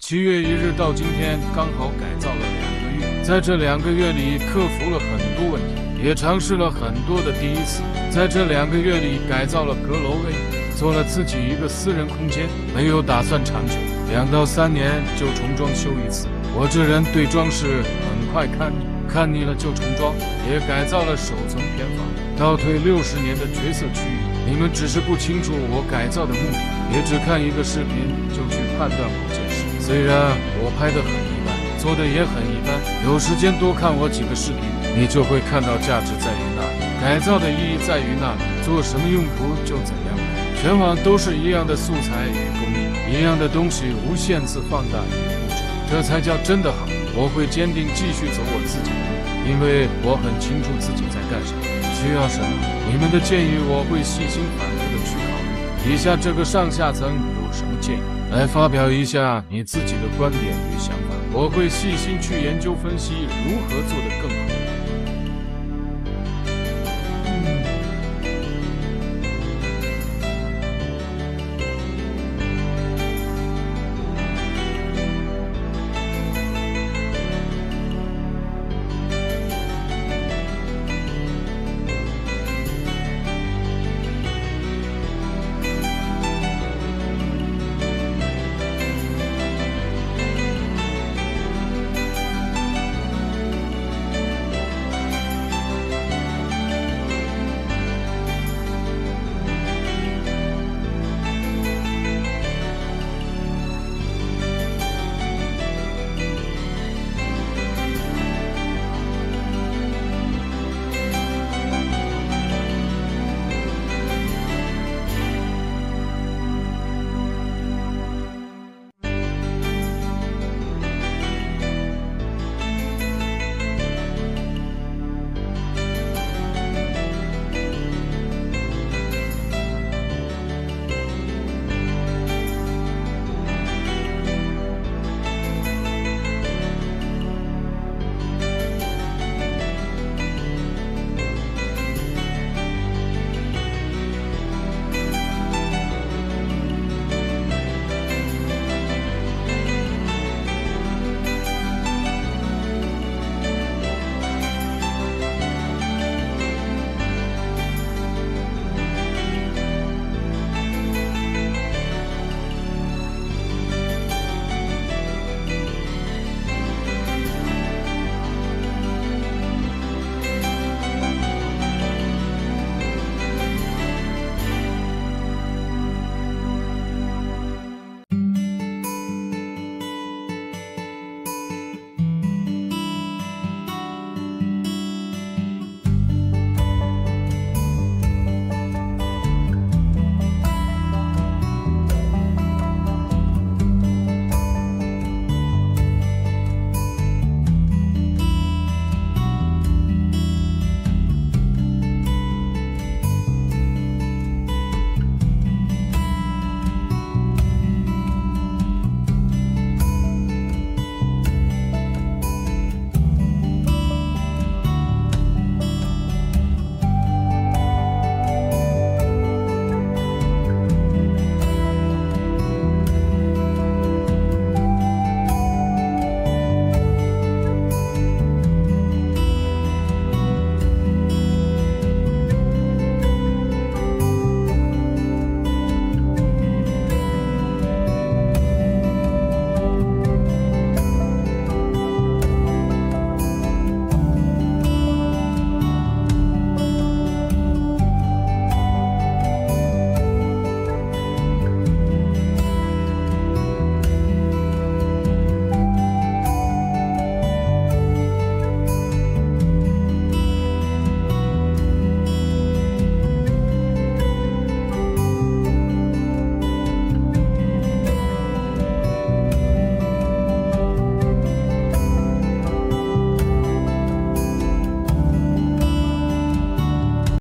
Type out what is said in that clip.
7月1日到今天刚好改造了2个月，在这2个月里克服了很多问题，也尝试了很多的第一次。在这2个月里改造了阁楼位，做了自己一个私人空间，没有打算长久，2到3年就重装修一次。我这人对装饰很快看腻了就重装，也改造了首层偏房，倒退60年的角色区域。你们只是不清楚我改造的目的，也只看一个视频就去判断某件事。虽然我拍得很一般，做的也很一般，有时间多看我几个视频，你就会看到价值在于那里，改造的意义在于那里，做什么用途就怎样来。全网都是一样的素材与工艺，一样的东西无限次放大与复制，这才叫真的好。我会坚定继续走我自己的路，因为我很清楚自己在干什么，需要什么。你们的建议我会细心反复的去考虑。以下这个上下层有什么建议，来发表一下你自己的观点与想法，我会细心去研究分析如何做得更好。